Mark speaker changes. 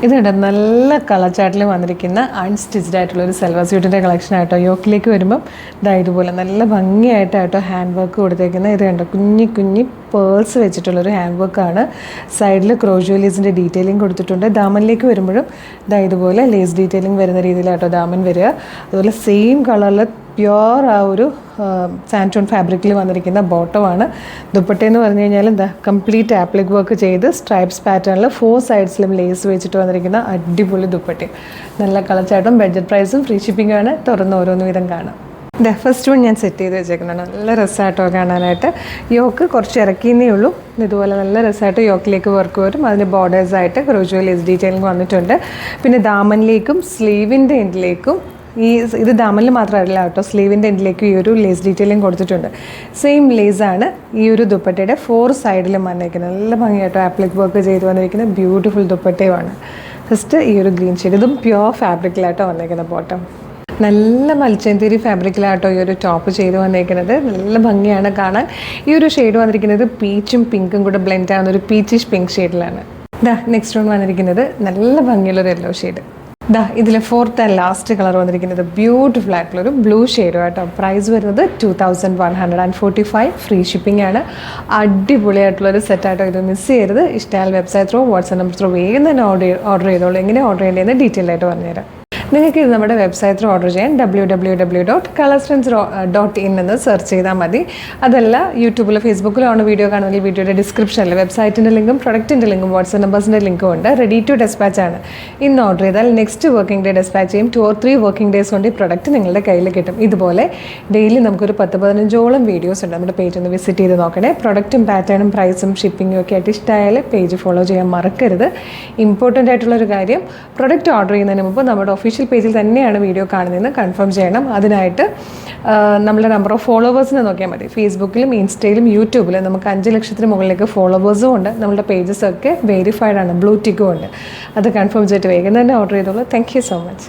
Speaker 1: ഇതുണ്ട് നല്ല കളർ ചാർട്ടിൽ വന്നിരിക്കുന്ന അൺസ്റ്റിച്ച്ഡ് ആയിട്ടുള്ള ഒരു സെൽവാർ സ്യൂട്ടിൻ്റെ കളക്ഷൻ ആയിട്ടോ. യോക്കിലേക്ക് വരുമ്പം ഇതുപോലെ നല്ല ഭംഗിയായിട്ടായിട്ടോ ഹാൻഡ് വർക്ക് കൊടുത്തേക്കുന്നത്. ഇത് കണ്ടോ കുഞ്ഞി കുഞ്ഞി പേൾസ് വെച്ചിട്ടുള്ളൊരു ഹാൻഡ് വർക്കാണ്. സൈഡിൽ ക്രോഷോ ലേസിൻ്റെ ഡീറ്റെയിലിംഗ് കൊടുത്തിട്ടുണ്ട്. ദാമനിലേക്ക് വരുമ്പോഴും ഇതുപോലെ ലേസ് ഡീറ്റെയിലിംഗ് വരുന്ന രീതിയിലായിട്ടോ ദാമൻ വരിക. അതുപോലെ സെയിം കളറിൽ പ്യുവർ ആ ഒരു സാൻറ്റോൺ ഫാബ്രിക്കിൽ വന്നിരിക്കുന്ന ബോട്ടമാണ്. ദുപ്പട്ടയെന്ന് പറഞ്ഞു കഴിഞ്ഞാൽ കംപ്ലീറ്റ് ആപ്ലിക് വർക്ക് ചെയ്ത് സ്ട്രൈപ്സ് പാറ്റേണിൽ 4 സൈഡ്സിലും ലേസ് വെച്ചിട്ട് വന്നിരിക്കുന്ന അടിപൊളി ദുപ്പട്ടയും. നല്ല കളർ ചാർട്ടും ബഡ്ജറ്റ് പ്രൈസും ഫ്രീ ഷിപ്പിംഗ് ആണ്. തുറന്ന് ഓരോന്ന് വിധം കാണാം. ഫസ്റ്റ് വൺ ഞാൻ സെറ്റ് ചെയ്ത് വെച്ചേക്കുന്നതാണ്. നല്ല രസമായിട്ടോ കാണാനായിട്ട്. യോക്ക് കുറച്ച് ഇറക്കിയെന്നേ ഉള്ളൂ. ഇതുപോലെ നല്ല രസമായിട്ട് യോക്കിലേക്ക് വർക്ക് വരും. അതിന് ബോർഡേഴ്സായിട്ട് ക്രോഷോ ലേസ് ഡീറ്റെയിലിംഗ് വന്നിട്ടുണ്ട്. പിന്നെ ദാമനിലേക്കും സ്ലീവിൻ്റെ എൻഡിലേക്കും ഇത് ദാമനിൽ മാത്രമല്ല കേട്ടോ, സ്ലീവിൻ്റെ എൻഡിലേക്കും ഈ ഒരു ലേസ് ഡീറ്റെയിലിംഗ് കൊടുത്തിട്ടുണ്ട്. സെയിം ലേസാണ് ഈ ഒരു ദുപ്പട്ടയുടെ 4 സൈഡിലും വന്നിരിക്കുന്നത്. നല്ല ഭംഗിയായിട്ടോ ആപ്ലിക് വർക്ക് ചെയ്ത് വന്നിരിക്കുന്ന ബ്യൂട്ടിഫുൾ ദുപ്പട്ടയുമാണ്. ഫസ്റ്റ് ഈ ഒരു ഗ്രീൻ ഷെയ്ഡ്, ഇതും പ്യുവർ ഫാബ്രിക്കിലായിട്ടോ വന്നിരിക്കുന്ന ബോട്ടം. നല്ല മൽച്ചന്തേരി ഫാബ്രിക്കിലായിട്ടോ ഈ ഒരു ടോപ്പ് ചെയ്ത് വന്നിരിക്കുന്നത്. നല്ല ഭംഗിയാണ് കാണാൻ. ഈ ഒരു ഷെയ്ഡ് വന്നിരിക്കുന്നത് പീച്ചും പിങ്കും കൂടെ ബ്ലെൻഡ് ആവുന്ന ഒരു പീച്ചിഷ് പിങ്ക് ഷെയ്ഡിലാണ്. നെക്സ്റ്റ് വൺ വന്നിരിക്കുന്നത് നല്ല ഭംഗിയുള്ളൊരു യെല്ലോ ഷെയ്ഡ്. ഇതിൽ 4th ആൻഡ് ലാസ്റ്റ് കളർ വന്നിരിക്കുന്നത് ബ്യൂട്ടിഫുൾ ആയിട്ടുള്ളൊരു ബ്ലൂ ഷെയ്ഡും ആയിട്ടോ. പ്രൈസ് വരുന്നത് 2145. ഫ്രീ ഷിപ്പിംഗ് ആണ്. അടിപൊളിയായിട്ടുള്ളൊരു സെറ്റായിട്ടോ. ഇത് മിസ് ചെയ്യരുത്. ഇഷ്ടമായാൽ website through WhatsApp number through വേഗം തന്നെ ഓർഡർ ചെയ്തോളൂ. എങ്ങനെ ഓർഡർ ചെയ്യേണ്ടതെന്ന് ഡീറ്റെയിൽ ആയിട്ട് പറഞ്ഞുതരാം. നിങ്ങൾക്ക് ഇത് നമ്മുടെ വെബ്സൈറ്റിൽ ഓർഡർ ചെയ്യാൻ www.colorsfriends.in എന്ന് സെർച്ച് ചെയ്താൽ മതി. അതല്ല യൂട്യൂബിലോ ഫേസ്ബുക്കിലോ ആണ് വീഡിയോ കാണുന്നതെങ്കിൽ വീഡിയോയുടെ ഡിസ്ക്രിപ്ഷനിൽ വെബ്സൈറ്റിൻ്റെ ലിങ്കും പ്രൊഡക്റ്റിൻ്റെ ലിങ്കും വാട്സ്ആപ്പ് നമ്പേഴ്സിൻ്റെ ലിങ്കും ഉണ്ട്. റെഡി ടു ഡെസ്പാച്ച് ആണ്. ഇന്ന് ഓർഡർ ചെയ്താൽ നെക്സ്റ്റ് വർക്കിംഗ് ഡേ ഡെസ്പാച്ച് ചെയ്യും. 2 or 3 വർക്കിംഗ് ഡേയ്സ് കൊണ്ട് ഈ പ്രൊഡക്റ്റ് നിങ്ങളുടെ കയ്യിൽ കിട്ടും. ഇതുപോലെ ഡെയിലി നമുക്കൊരു 10-15ഓളം വീഡിയോസ് ഉണ്ട്. നമ്മുടെ പേജ് ഒന്ന് വിസിറ്റ് ചെയ്ത് നോക്കണേ. പ്രൊഡക്റ്റും പാറ്റേണും പ്രൈസും ഷിപ്പിങ്ങും ഒക്കെ ആയിട്ട് ഇഷ്ടമായാൽ പേജ് ഫോളോ ചെയ്യാൻ മറക്കരുത്. ഇമ്പോർട്ടൻ്റ് ആയിട്ടുള്ളൊരു കാര്യം, പ്രൊഡക്റ്റ് ഓർഡർ ചെയ്യുന്നതിന് മുമ്പ് നമ്മുടെ ഒഫീഷ്യൽ പേജിൽ തന്നെയാണ് വീഡിയോ കാണുന്നതെന്ന് കൺഫേം ചെയ്യണം. അതിനായിട്ട് നമ്മുടെ നമ്പർ ഓഫ് ഫോളോവേഴ്സിനെ നോക്കിയാൽ മതി. ഫേസ്ബുക്കിലും ഇൻസ്റ്റയിലും യൂട്യൂബിലും നമുക്ക് 5 ലക്ഷത്തിന് മുകളിലേക്ക് ഫോളോവേഴ്സും ഉണ്ട്. നമ്മുടെ പേജസൊക്കെ വെരിഫൈഡ് ആണ്, ബ്ലൂ ടിക്കും ഉണ്ട്. അത് കൺഫേം ചെയ്തിട്ട് വേഗം തന്നെ ഓർഡർ ചെയ്തോളൂ. Thank you so much.